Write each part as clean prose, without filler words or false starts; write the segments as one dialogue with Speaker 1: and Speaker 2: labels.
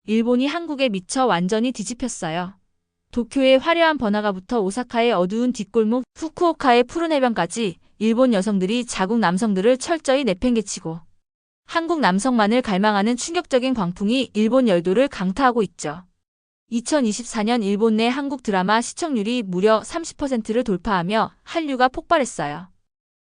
Speaker 1: 일본이 한국에 미쳐 완전히 뒤집혔어요. 도쿄의 화려한 번화가부터 오사카의 어두운 뒷골목, 후쿠오카의 푸른 해변까지 일본 여성들이 자국 남성들을 철저히 내팽개치고 한국 남성만을 갈망하는 충격적인 광풍이 일본 열도를 강타하고 있죠. 2024년 일본 내 한국 드라마 시청률이 무려 30%를 돌파하며 한류가 폭발했어요.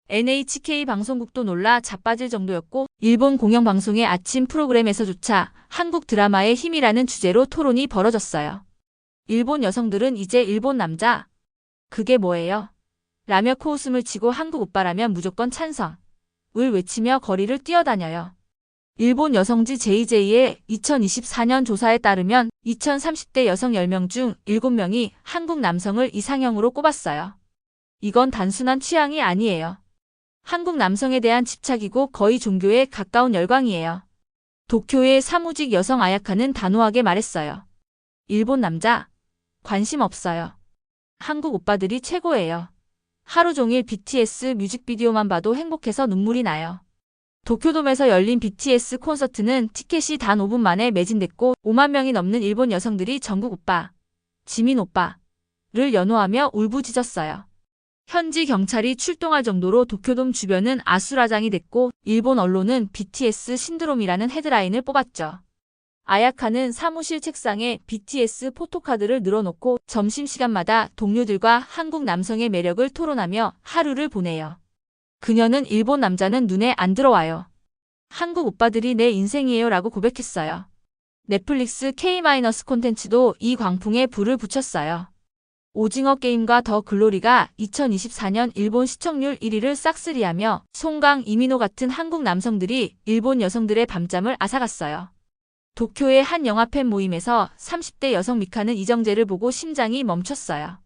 Speaker 1: NHK 방송국도 놀라 자빠질 정도였고 일본 공영방송의 아침 프로그램에서조차 한국 드라마의 힘이라는 주제로 토론이 벌어졌어요. 일본 여성들은 이제 일본 남자, 그게 뭐예요? 라며 코웃음을 치고 한국 오빠라면 무조건 찬성, 을 외치며 거리를 뛰어다녀요. 일본 여성지 JJ의 2024년 조사에 따르면 2030대 여성 10명 중 7명이 한국 남성을 이상형으로 꼽았어요. 이건 단순한 취향이 아니에요. 한국 남성에 대한 집착이고 거의 종교에 가까운 열광이에요. 도쿄의 사무직 여성 아야카는 단호하게 말했어요. 일본 남자, 관심 없어요. 한국 오빠들이 최고예요. 하루 종일 BTS 뮤직비디오만 봐도 행복해서 눈물이 나요. 도쿄돔에서 열린 BTS 콘서트는 티켓이 단 5분 만에 매진됐고 5만 명이 넘는 일본 여성들이 정국 오빠, 지민 오빠를 연호하며 울부짖었어요. 현지 경찰이 출동할 정도로 도쿄돔 주변은 아수라장이 됐고 일본 언론은 BTS 신드롬이라는 헤드라인을 뽑았죠. 아야카는 사무실 책상에 BTS 포토카드를 늘어놓고 점심시간마다 동료들과 한국 남성의 매력을 토론하며 하루를 보내요. 그녀는 일본 남자는 눈에 안 들어와요. 한국 오빠들이 내 인생이에요 라고 고백했어요. 넷플릭스 K- 콘텐츠도 이 광풍에 불을 붙였어요. 오징어 게임과 더 글로리가 2024년 일본 시청률 1위를 싹쓸이하며 송강 이민호 같은 한국 남성들이 일본 여성들의 밤잠을 앗아갔어요. 도쿄의 한 영화팬 모임에서 30대 여성 미카는 이정재를 보고 심장이 멈췄어요.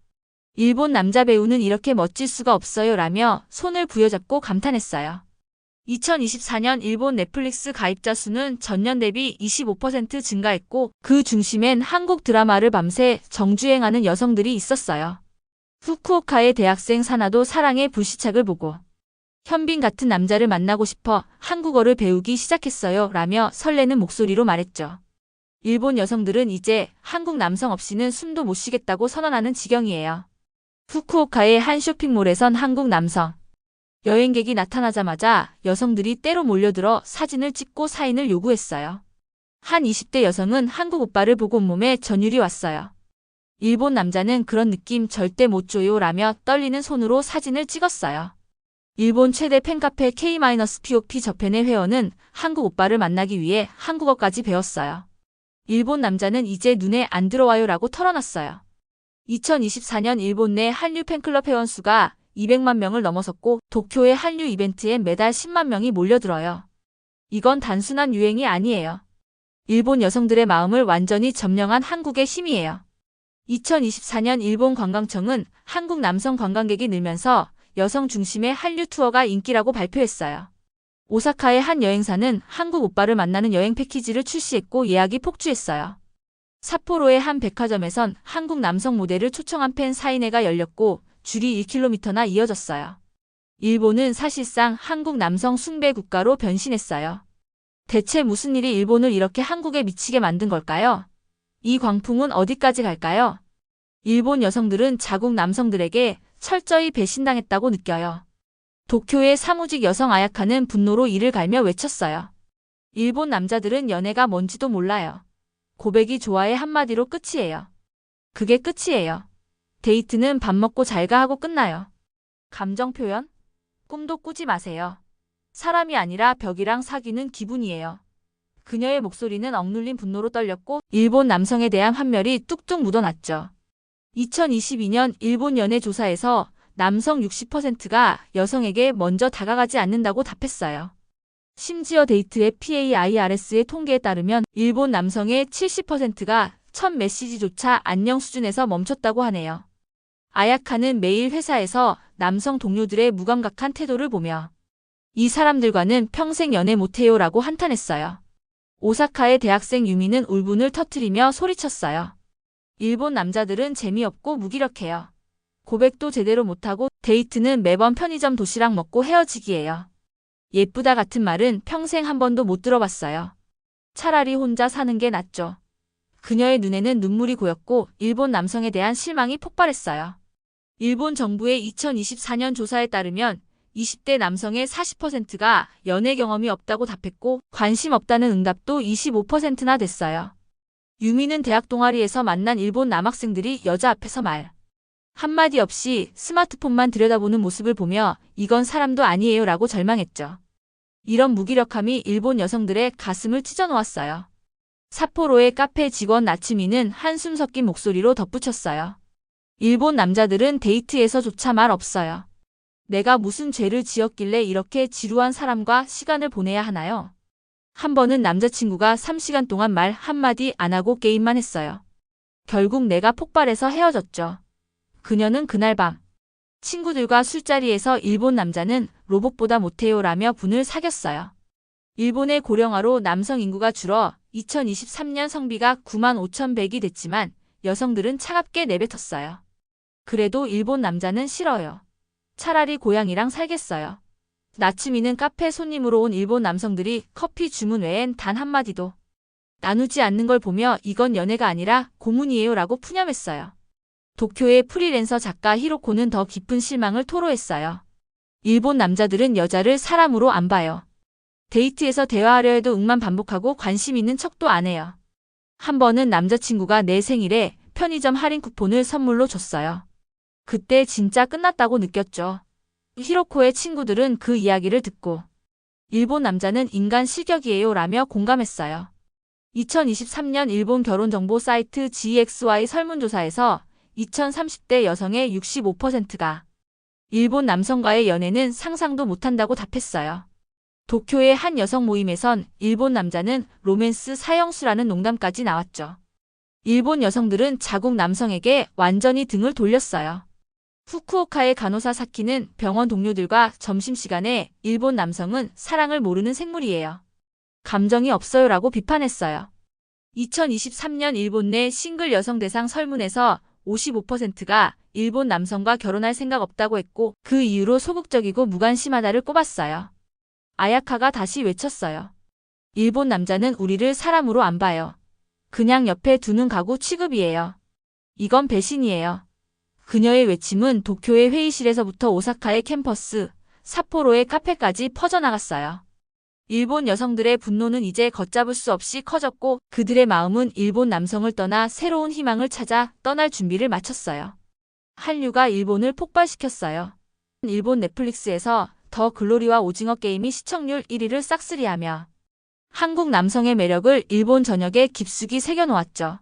Speaker 1: 일본 남자 배우는 이렇게 멋질 수가 없어요 라며 손을 부여잡고 감탄했어요. 2024년 일본 넷플릭스 가입자 수는 전년 대비 25% 증가했고 그 중심엔 한국 드라마를 밤새 정주행하는 여성들이 있었어요. 후쿠오카의 대학생 사나도 사랑의 불시착을 보고 현빈 같은 남자를 만나고 싶어 한국어를 배우기 시작했어요 라며 설레는 목소리로 말했죠. 일본 여성들은 이제 한국 남성 없이는 숨도 못 쉬겠다고 선언하는 지경이에요. 후쿠오카의 한 쇼핑몰에선 한국 남성 여행객이 나타나자마자 여성들이 때로 몰려들어 사진을 찍고 사인을 요구했어요. 한 20대 여성은 한국 오빠를 보고 온몸에 전율이 왔어요. 일본 남자는 그런 느낌 절대 못 줘요 라며 떨리는 손으로 사진을 찍었어요. 일본 최대 팬카페 K-POP 저팬의 회원은 한국 오빠를 만나기 위해 한국어까지 배웠어요. 일본 남자는 이제 눈에 안 들어와요 라고 털어놨어요. 2024년 일본 내 한류 팬클럽 회원 수가 200만 명을 넘어섰고 도쿄의 한류 이벤트에 매달 10만 명이 몰려들어요. 이건 단순한 유행이 아니에요. 일본 여성들의 마음을 완전히 점령한 한국의 힘이에요. 2024년 일본 관광청은 한국 남성 관광객이 늘면서 여성 중심의 한류 투어가 인기라고 발표했어요. 오사카의 한 여행사는 한국 오빠를 만나는 여행 패키지를 출시했고 예약이 폭주했어요. 삿포로의 한 백화점에선 한국 남성 모델을 초청한 팬 사인회가 열렸고 줄이 1km나 이어졌어요. 일본은 사실상 한국 남성 숭배 국가로 변신했어요. 대체 무슨 일이 일본을 이렇게 한국에 미치게 만든 걸까요? 이 광풍은 어디까지 갈까요? 일본 여성들은 자국 남성들에게 철저히 배신당했다고 느껴요. 도쿄의 사무직 여성 아야카는 분노로 이를 갈며 외쳤어요. 일본 남자들은 연애가 뭔지도 몰라요. 고백이 좋아해 한마디로 끝이에요. 그게 끝이에요. 데이트는 밥 먹고 잘가 하고 끝나요. 감정 표현? 꿈도 꾸지 마세요. 사람이 아니라 벽이랑 사귀는 기분이에요. 그녀의 목소리는 억눌린 분노로 떨렸고 일본 남성에 대한 환멸이 뚝뚝 묻어났죠. 2022년 일본 연애 조사에서 남성 60%가 여성에게 먼저 다가가지 않는다고 답했어요. 심지어 데이트 앱 PAIRS의 통계에 따르면 일본 남성의 70%가 첫 메시지조차 안녕 수준에서 멈췄다고 하네요. 아야카는 매일 회사에서 남성 동료들의 무감각한 태도를 보며 이 사람들과는 평생 연애 못해요 라고 한탄했어요. 오사카의 대학생 유미는 울분을 터뜨리며 소리쳤어요. 일본 남자들은 재미없고 무기력해요. 고백도 제대로 못하고 데이트는 매번 편의점 도시락 먹고 헤어지기예요. 예쁘다 같은 말은 평생 한 번도 못 들어봤어요. 차라리 혼자 사는 게 낫죠. 그녀의 눈에는 눈물이 고였고 일본 남성에 대한 실망이 폭발했어요. 일본 정부의 2024년 조사에 따르면 20대 남성의 40%가 연애 경험이 없다고 답했고 관심 없다는 응답도 25%나 됐어요. 유미는 대학 동아리에서 만난 일본 남학생들이 여자 앞에서 말 한마디 없이 스마트폰만 들여다보는 모습을 보며 이건 사람도 아니에요 라고 절망했죠. 이런 무기력함이 일본 여성들의 가슴을 찢어놓았어요. 삿포로의 카페 직원 나츠미는 한숨 섞인 목소리로 덧붙였어요. 일본 남자들은 데이트에서조차 말 없어요. 내가 무슨 죄를 지었길래 이렇게 지루한 사람과 시간을 보내야 하나요? 한 번은 남자친구가 3시간 동안 말 한마디 안 하고 게임만 했어요. 결국 내가 폭발해서 헤어졌죠. 그녀는 그날 밤 친구들과 술자리에서 일본 남자는 로봇보다 못해요 라며 분을 사겼어요. 일본의 고령화로 남성 인구가 줄어 2023년 성비가 95,100이 됐지만 여성들은 차갑게 내뱉었어요. 그래도 일본 남자는 싫어요. 차라리 고양이랑 살겠어요. 나츠미는 카페 손님으로 온 일본 남성들이 커피 주문 외엔 단 한마디도 나누지 않는 걸 보며 이건 연애가 아니라 고문이에요 라고 푸념했어요. 도쿄의 프리랜서 작가 히로코는 더 깊은 실망을 토로했어요. 일본 남자들은 여자를 사람으로 안 봐요. 데이트에서 대화하려 해도 응만 반복하고 관심 있는 척도 안 해요. 한 번은 남자친구가 내 생일에 편의점 할인 쿠폰을 선물로 줬어요. 그때 진짜 끝났다고 느꼈죠. 히로코의 친구들은 그 이야기를 듣고 일본 남자는 인간 실격이에요 라며 공감했어요. 2023년 일본 결혼정보 사이트 GXY 설문조사에서 2030대 여성의 65%가 일본 남성과의 연애는 상상도 못한다고 답했어요. 도쿄의 한 여성 모임에선 일본 남자는 로맨스 사형수라는 농담까지 나왔죠. 일본 여성들은 자국 남성에게 완전히 등을 돌렸어요. 후쿠오카의 간호사 사키는 병원 동료들과 점심시간에 일본 남성은 사랑을 모르는 생물이에요. 감정이 없어요 라고 비판했어요. 2023년 일본 내 싱글 여성 대상 설문에서 55%가 일본 남성과 결혼할 생각 없다고 했고 그 이유로 소극적이고 무관심하다를 꼽았어요. 아야카가 다시 외쳤어요. 일본 남자는 우리를 사람으로 안 봐요. 그냥 옆에 두는 가구 취급이에요. 이건 배신이에요. 그녀의 외침은 도쿄의 회의실에서부터 오사카의 캠퍼스, 삿포로의 카페까지 퍼져나갔어요. 일본 여성들의 분노는 이제 걷잡을 수 없이 커졌고 그들의 마음은 일본 남성을 떠나 새로운 희망을 찾아 떠날 준비를 마쳤어요. 한류가 일본을 폭발시켰어요. 일본 넷플릭스에서 더 글로리와 오징어 게임이 시청률 1위를 싹쓸이하며 한국 남성의 매력을 일본 전역에 깊숙이 새겨놓았죠.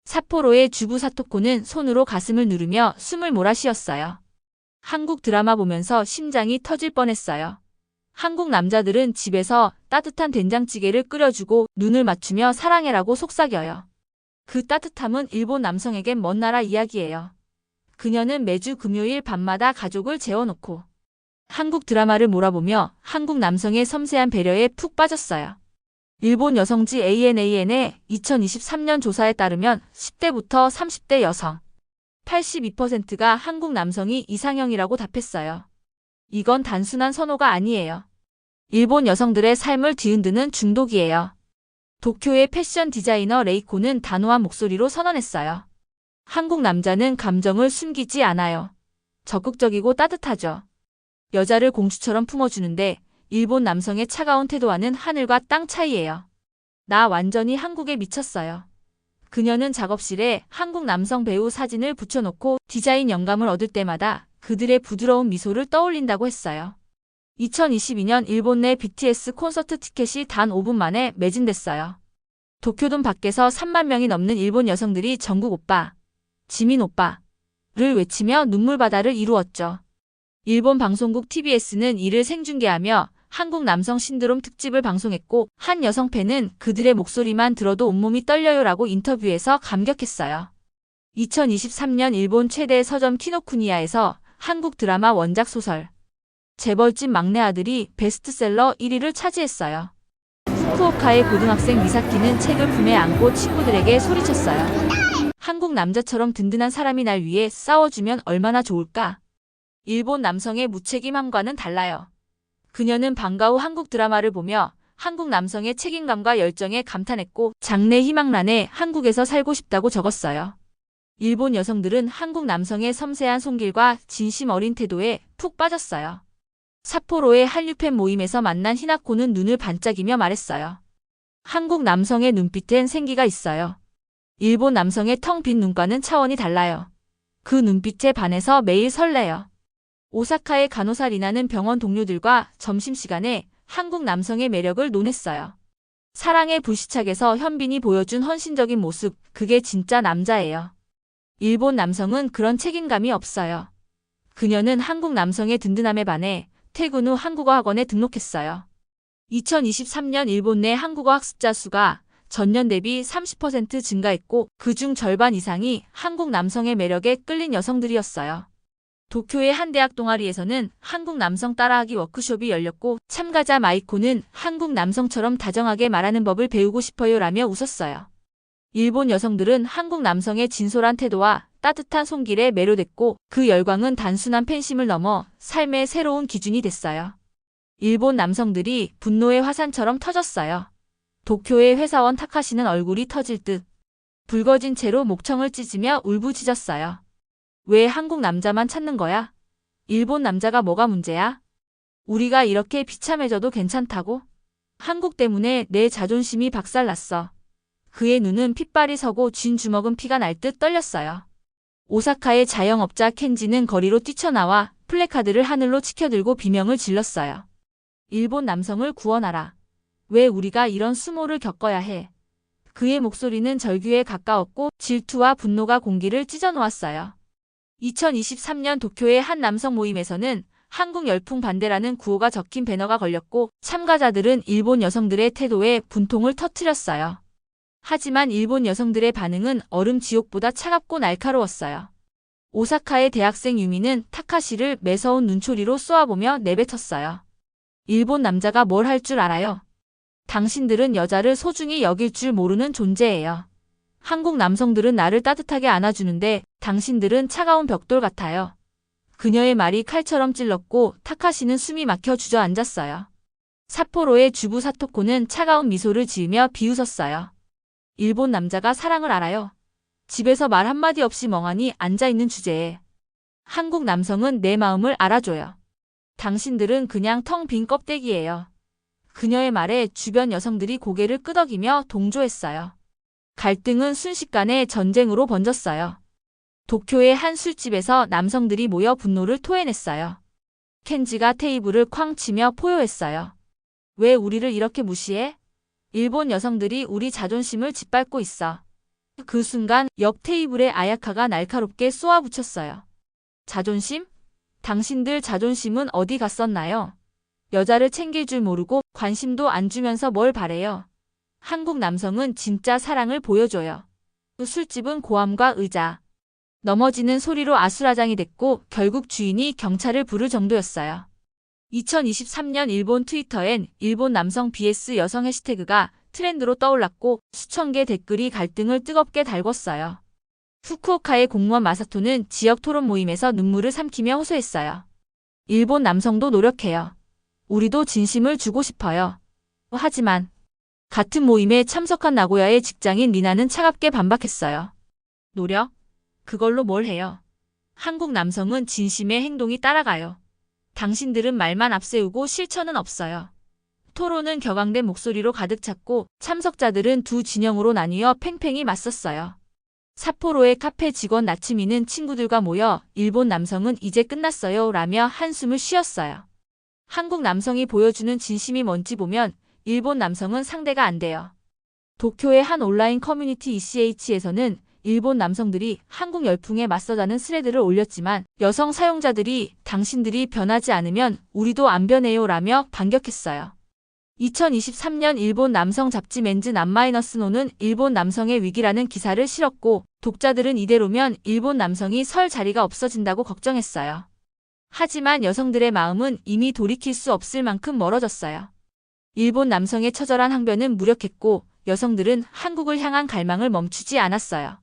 Speaker 1: 삿포로의 주부 사토코는 손으로 가슴을 누르며 숨을 몰아쉬었어요. 한국 드라마 보면서 심장이 터질 뻔했어요. 한국 남자들은 집에서 따뜻한 된장찌개를 끓여주고 눈을 맞추며 사랑해라고 속삭여요. 그 따뜻함은 일본 남성에겐 먼 나라 이야기예요. 그녀는 매주 금요일 밤마다 가족을 재워놓고 한국 드라마를 몰아보며 한국 남성의 섬세한 배려에 푹 빠졌어요. 일본 여성지 ANAN의 2023년 조사에 따르면 10대부터 30대 여성 82%가 한국 남성이 이상형이라고 답했어요. 이건 단순한 선호가 아니에요. 일본 여성들의 삶을 뒤흔드는 중독이에요. 도쿄의 패션 디자이너 레이코는 단호한 목소리로 선언했어요. 한국 남자는 감정을 숨기지 않아요. 적극적이고 따뜻하죠. 여자를 공주처럼 품어주는데 일본 남성의 차가운 태도와는 하늘과 땅 차이예요. 나 완전히 한국에 미쳤어요. 그녀는 작업실에 한국 남성 배우 사진을 붙여놓고 디자인 영감을 얻을 때마다 그들의 부드러운 미소를 떠올린다고 했어요. 2022년 일본 내 BTS 콘서트 티켓이 단 5분 만에 매진됐어요. 도쿄돔 밖에서 3만 명이 넘는 일본 여성들이 정국 오빠, 지민 오빠를 외치며 눈물바다를 이루었죠. 일본 방송국 TBS는 이를 생중계하며 한국 남성 신드롬 특집을 방송했고 한 여성 팬은 그들의 목소리만 들어도 온몸이 떨려요라고 인터뷰에서 감격했어요. 2023년 일본 최대 서점 키노쿠니야에서 한국 드라마 원작 소설 재벌집 막내 아들이 베스트셀러 1위를 차지했어요. 후쿠오카의 고등학생 미사키는 책을 품에 안고 친구들에게 소리쳤어요. 한국 남자처럼 든든한 사람이 날 위해 싸워주면 얼마나 좋을까? 일본 남성의 무책임함과는 달라요. 그녀는 방과 후 한국 드라마를 보며 한국 남성의 책임감과 열정에 감탄했고 장래 희망란에 한국에서 살고 싶다고 적었어요. 일본 여성들은 한국 남성의 섬세한 손길과 진심 어린 태도에 푹 빠졌어요. 삿포로의 한류팬 모임에서 만난 히나코는 눈을 반짝이며 말했어요. 한국 남성의 눈빛엔 생기가 있어요. 일본 남성의 텅 빈 눈과는 차원이 달라요. 그 눈빛에 반해서 매일 설레요. 오사카의 간호사 리나는 병원 동료들과 점심시간에 한국 남성의 매력을 논했어요. 사랑의 불시착에서 현빈이 보여준 헌신적인 모습, 그게 진짜 남자예요. 일본 남성은 그런 책임감이 없어요. 그녀는 한국 남성의 든든함에 반해 퇴근 후 한국어 학원에 등록했어요. 2023년 일본 내 한국어 학습자 수가 전년 대비 30% 증가했고 그중 절반 이상이 한국 남성의 매력에 끌린 여성들이었어요. 도쿄의 한 대학 동아리에서는 한국 남성 따라하기 워크숍이 열렸고 참가자 마이코는 한국 남성처럼 다정하게 말하는 법을 배우고 싶어요 라며 웃었어요. 일본 여성들은 한국 남성의 진솔한 태도와 따뜻한 손길에 매료됐고 그 열광은 단순한 팬심을 넘어 삶의 새로운 기준이 됐어요. 일본 남성들이 분노의 화산처럼 터졌어요. 도쿄의 회사원 타카시는 얼굴이 터질 듯 붉어진 채로 목청을 찢으며 울부짖었어요. 왜 한국 남자만 찾는 거야? 일본 남자가 뭐가 문제야? 우리가 이렇게 비참해져도 괜찮다고? 한국 때문에 내 자존심이 박살났어. 그의 눈은 핏발이 서고 쥔 주먹은 피가 날 듯 떨렸어요. 오사카의 자영업자 켄지는 거리로 뛰쳐나와 플래카드를 하늘로 치켜들고 비명을 질렀어요. 일본 남성을 구원하라. 왜 우리가 이런 수모를 겪어야 해? 그의 목소리는 절규에 가까웠고 질투와 분노가 공기를 찢어놓았어요. 2023년 도쿄의 한 남성 모임에서는 한국 열풍 반대라는 구호가 적힌 배너가 걸렸고 참가자들은 일본 여성들의 태도에 분통을 터뜨렸어요. 하지만 일본 여성들의 반응은 얼음 지옥보다 차갑고 날카로웠어요. 오사카의 대학생 유미는 타카시를 매서운 눈초리로 쏘아보며 내뱉었어요. 일본 남자가 뭘 할 줄 알아요? 당신들은 여자를 소중히 여길 줄 모르는 존재예요. 한국 남성들은 나를 따뜻하게 안아주는데 당신들은 차가운 벽돌 같아요. 그녀의 말이 칼처럼 찔렀고 타카시는 숨이 막혀 주저앉았어요. 삿포로의 주부 사토코는 차가운 미소를 지으며 비웃었어요. 일본 남자가 사랑을 알아요. 집에서 말 한마디 없이 멍하니 앉아있는 주제에. 한국 남성은 내 마음을 알아줘요. 당신들은 그냥 텅 빈 껍데기예요. 그녀의 말에 주변 여성들이 고개를 끄덕이며 동조했어요. 갈등은 순식간에 전쟁으로 번졌어요. 도쿄의 한 술집에서 남성들이 모여 분노를 토해냈어요. 켄지가 테이블을 쾅 치며 포효했어요. 왜 우리를 이렇게 무시해? 일본 여성들이 우리 자존심을 짓밟고 있어. 그 순간 옆 테이블에 아야카가 날카롭게 쏘아붙였어요. 자존심? 당신들 자존심은 어디 갔었나요? 여자를 챙길 줄 모르고 관심도 안 주면서 뭘 바래요. 한국 남성은 진짜 사랑을 보여줘요. 술집은 고함과 의자, 넘어지는 소리로 아수라장이 됐고 결국 주인이 경찰을 부를 정도였어요. 2023년 일본 트위터엔 일본 남성 vs 여성 해시태그가 트렌드로 떠올랐고 수천 개 댓글이 갈등을 뜨겁게 달궜어요. 후쿠오카의 공무원 마사토는 지역 토론 모임에서 눈물을 삼키며 호소했어요. 일본 남성도 노력해요. 우리도 진심을 주고 싶어요. 하지만 같은 모임에 참석한 나고야의 직장인 리나는 차갑게 반박했어요. 노력? 그걸로 뭘 해요? 한국 남성은 진심의 행동이 따라가요. 당신들은 말만 앞세우고 실천은 없어요. 토론은 격앙된 목소리로 가득 찼고 참석자들은 두 진영으로 나뉘어 팽팽히 맞섰어요. 삿포로의 카페 직원 나츠미는 친구들과 모여 일본 남성은 이제 끝났어요 라며 한숨을 쉬었어요. 한국 남성이 보여주는 진심이 뭔지 보면 일본 남성은 상대가 안 돼요. 도쿄의 한 온라인 커뮤니티 ECH에서는 일본 남성들이 한국 열풍에 맞서자는 스레드를 올렸지만 여성 사용자들이 당신들이 변하지 않으면 우리도 안 변해요 라며 반격했어요. 2023년 일본 남성 잡지 맨즈 남마이너스노는 일본 남성의 위기라는 기사를 실었고 독자들은 이대로면 일본 남성이 설 자리가 없어진다고 걱정했어요. 하지만 여성들의 마음은 이미 돌이킬 수 없을 만큼 멀어졌어요. 일본 남성의 처절한 항변은 무력했고 여성들은 한국을 향한 갈망을 멈추지 않았어요.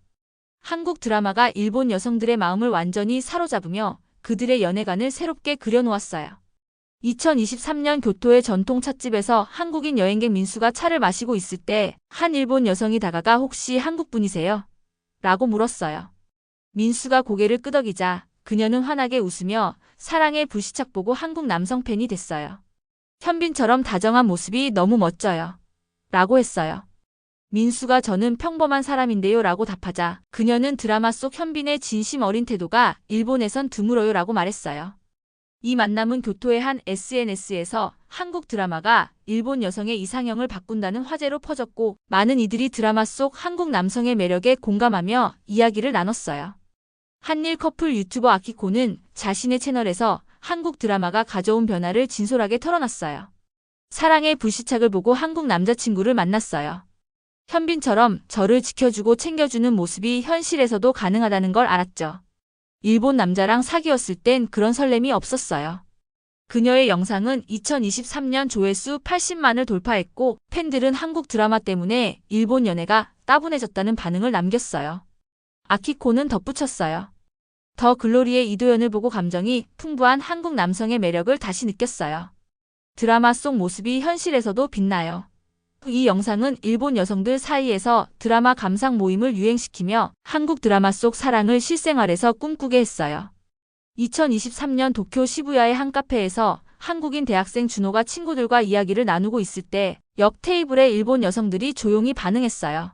Speaker 1: 한국 드라마가 일본 여성들의 마음을 완전히 사로잡으며 그들의 연애관을 새롭게 그려놓았어요. 2023년 교토의 전통 찻집에서 한국인 여행객 민수가 차를 마시고 있을 때 한 일본 여성이 다가가 혹시 한국분이세요? 라고 물었어요. 민수가 고개를 끄덕이자 그녀는 환하게 웃으며 사랑의 불시착 보고 한국 남성 팬이 됐어요. 현빈처럼 다정한 모습이 너무 멋져요. 라고 했어요. 민수가 저는 평범한 사람인데요 라고 답하자 그녀는 드라마 속 현빈의 진심 어린 태도가 일본에선 드물어요 라고 말했어요. 이 만남은 교토의 한 SNS에서 한국 드라마가 일본 여성의 이상형을 바꾼다는 화제로 퍼졌고 많은 이들이 드라마 속 한국 남성의 매력에 공감하며 이야기를 나눴어요. 한일 커플 유튜버 아키코는 자신의 채널에서 한국 드라마가 가져온 변화를 진솔하게 털어놨어요. 사랑의 불시착을 보고 한국 남자친구를 만났어요. 현빈처럼 저를 지켜주고 챙겨주는 모습이 현실에서도 가능하다는 걸 알았죠. 일본 남자랑 사귀었을 땐 그런 설렘이 없었어요. 그녀의 영상은 2023년 조회수 80만을 돌파했고 팬들은 한국 드라마 때문에 일본 연애가 따분해졌다는 반응을 남겼어요. 아키코는 덧붙였어요. 더 글로리의 이도현을 보고 감정이 풍부한 한국 남성의 매력을 다시 느꼈어요. 드라마 속 모습이 현실에서도 빛나요. 이 영상은 일본 여성들 사이에서 드라마 감상 모임을 유행시키며 한국 드라마 속 사랑을 실생활에서 꿈꾸게 했어요. 2023년 도쿄 시부야의 한 카페에서 한국인 대학생 준호가 친구들과 이야기를 나누고 있을 때 옆 테이블에 일본 여성들이 조용히 반응했어요.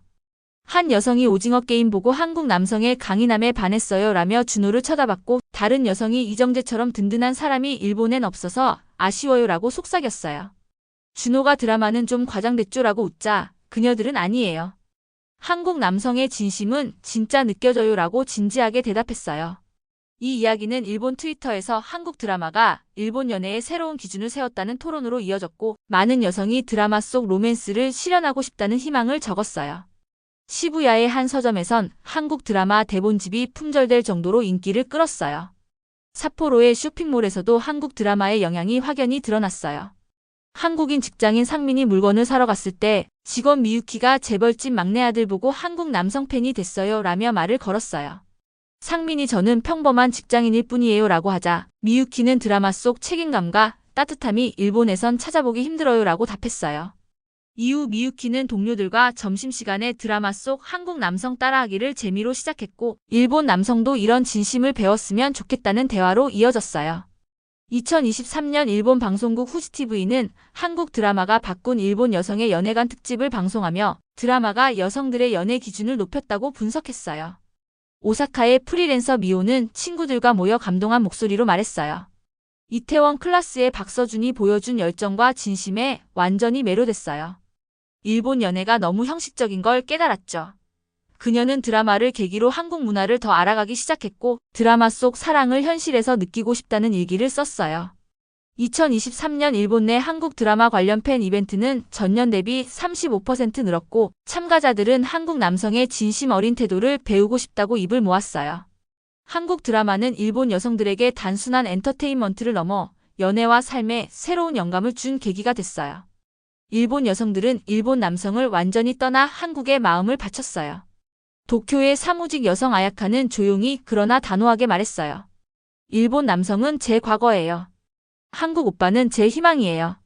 Speaker 1: 한 여성이 오징어 게임 보고 한국 남성의 강인함에 반했어요 라며 준호를 쳐다봤고 다른 여성이 이정재처럼 든든한 사람이 일본엔 없어서 아쉬워요 라고 속삭였어요. 준호가 드라마는 좀 과장됐죠 라고 웃자 그녀들은 아니에요. 한국 남성의 진심은 진짜 느껴져요 라고 진지하게 대답했어요. 이 이야기는 일본 트위터에서 한국 드라마가 일본 연애의 새로운 기준을 세웠다는 토론으로 이어졌고 많은 여성이 드라마 속 로맨스를 실현하고 싶다는 희망을 적었어요. 시부야의 한 서점에선 한국 드라마 대본집이 품절될 정도로 인기를 끌었어요. 삿포로의 쇼핑몰에서도 한국 드라마의 영향이 확연히 드러났어요. 한국인 직장인 상민이 물건을 사러 갔을 때 직원 미유키가 재벌집 막내 아들 보고 한국 남성 팬이 됐어요 라며 말을 걸었어요. 상민이 저는 평범한 직장인일 뿐이에요 라고 하자 미유키는 드라마 속 책임감과 따뜻함이 일본에선 찾아보기 힘들어요 라고 답했어요. 이후 미유키는 동료들과 점심시간에 드라마 속 한국 남성 따라하기를 재미로 시작했고 일본 남성도 이런 진심을 배웠으면 좋겠다는 대화로 이어졌어요. 2023년 일본 방송국 후지TV는 한국 드라마가 바꾼 일본 여성의 연애관 특집을 방송하며 드라마가 여성들의 연애 기준을 높였다고 분석했어요. 오사카의 프리랜서 미호는 친구들과 모여 감동한 목소리로 말했어요. 이태원 클라스의 박서준이 보여준 열정과 진심에 완전히 매료됐어요. 일본 연애가 너무 형식적인 걸 깨달았죠. 그녀는 드라마를 계기로 한국 문화를 더 알아가기 시작했고 드라마 속 사랑을 현실에서 느끼고 싶다는 일기를 썼어요. 2023년 일본 내 한국 드라마 관련 팬 이벤트는 전년 대비 35% 늘었고 참가자들은 한국 남성의 진심 어린 태도를 배우고 싶다고 입을 모았어요. 한국 드라마는 일본 여성들에게 단순한 엔터테인먼트를 넘어 연애와 삶에 새로운 영감을 준 계기가 됐어요. 일본 여성들은 일본 남성을 완전히 떠나 한국에 마음을 바쳤어요. 도쿄의 사무직 여성 아야카는 조용히 그러나 단호하게 말했어요. 일본 남성은 제 과거예요. 한국 오빠는 제 희망이에요.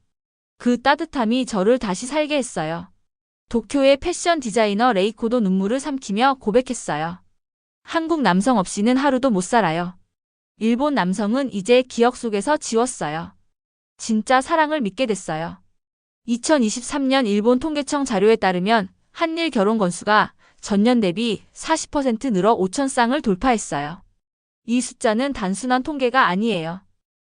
Speaker 1: 그 따뜻함이 저를 다시 살게 했어요. 도쿄의 패션 디자이너 레이코도 눈물을 삼키며 고백했어요. 한국 남성 없이는 하루도 못 살아요. 일본 남성은 이제 기억 속에서 지웠어요. 진짜 사랑을 믿게 됐어요. 2023년 일본 통계청 자료에 따르면 한일 결혼 건수가 전년 대비 40% 늘어 5천 쌍을 돌파했어요. 이 숫자는 단순한 통계가 아니에요.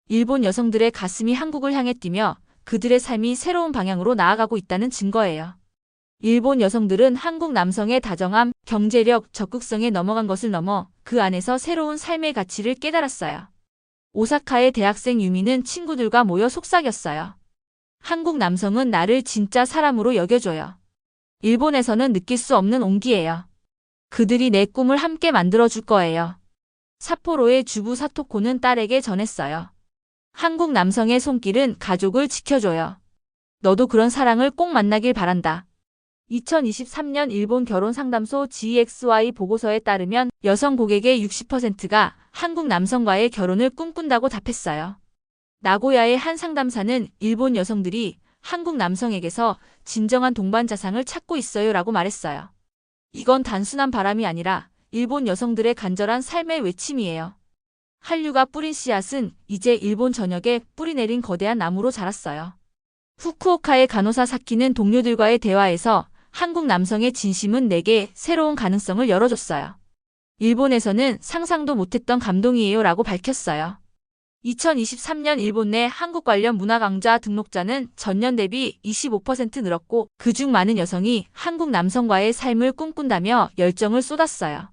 Speaker 1: 일본 여성들의 가슴이 한국을 향해 뛰며 그들의 삶이 새로운 방향으로 나아가고 있다는 증거예요. 일본 여성들은 한국 남성의 다정함, 경제력, 적극성에 넘어간 것을 넘어 그 안에서 새로운 삶의 가치를 깨달았어요. 오사카의 대학생 유미는 친구들과 모여 속삭였어요. 한국 남성은 나를 진짜 사람으로 여겨줘요. 일본에서는 느낄 수 없는 온기예요. 그들이 내 꿈을 함께 만들어줄 거예요. 삿포로의 주부 사토코는 딸에게 전했어요. 한국 남성의 손길은 가족을 지켜줘요. 너도 그런 사랑을 꼭 만나길 바란다. 2023년 일본 결혼상담소 GXY 보고서에 따르면 여성 고객의 60%가 한국 남성과의 결혼을 꿈꾼다고 답했어요. 나고야의 한 상담사는 일본 여성들이 한국 남성에게서 진정한 동반 자상을 찾고 있어요 라고 말했어요. 이건 단순한 바람이 아니라 일본 여성들의 간절한 삶의 외침이에요. 한류가 뿌린 씨앗은 이제 일본 전역에 뿌리내린 거대한 나무로 자랐어요. 후쿠오카의 간호사 사키는 동료들과의 대화에서 한국 남성의 진심은 내게 새로운 가능성을 열어줬어요. 일본에서는 상상도 못했던 감동이에요 라고 밝혔어요. 2023년 일본 내 한국 관련 문화 강좌 등록자는 전년 대비 25% 늘었고 그중 많은 여성이 한국 남성과의 삶을 꿈꾼다며 열정을 쏟았어요.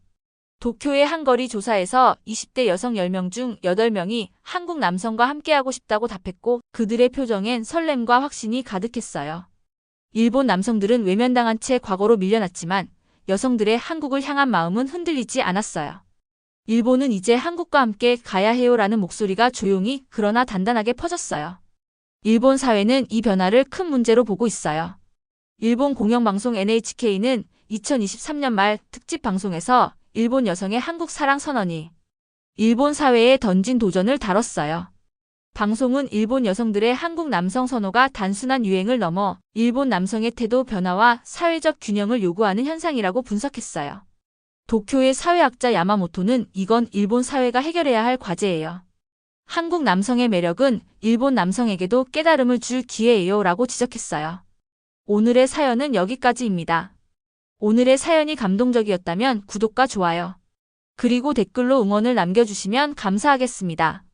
Speaker 1: 도쿄의 한 거리 조사에서 20대 여성 10명 중 8명이 한국 남성과 함께하고 싶다고 답했고 그들의 표정엔 설렘과 확신이 가득했어요. 일본 남성들은 외면당한 채 과거로 밀려났지만 여성들의 한국을 향한 마음은 흔들리지 않았어요. 일본은 이제 한국과 함께 가야 해요라는 목소리가 조용히 그러나 단단하게 퍼졌어요. 일본 사회는 이 변화를 큰 문제로 보고 있어요. 일본 공영방송 NHK는 2023년 말 특집 방송에서 일본 여성의 한국 사랑 선언이 일본 사회에 던진 도전을 다뤘어요. 방송은 일본 여성들의 한국 남성 선호가 단순한 유행을 넘어 일본 남성의 태도 변화와 사회적 균형을 요구하는 현상이라고 분석했어요. 도쿄의 사회학자 야마모토는 이건 일본 사회가 해결해야 할 과제예요. 한국 남성의 매력은 일본 남성에게도 깨달음을 줄 기회예요 라고 지적했어요. 오늘의 사연은 여기까지입니다. 오늘의 사연이 감동적이었다면 구독과 좋아요, 그리고 댓글로 응원을 남겨주시면 감사하겠습니다.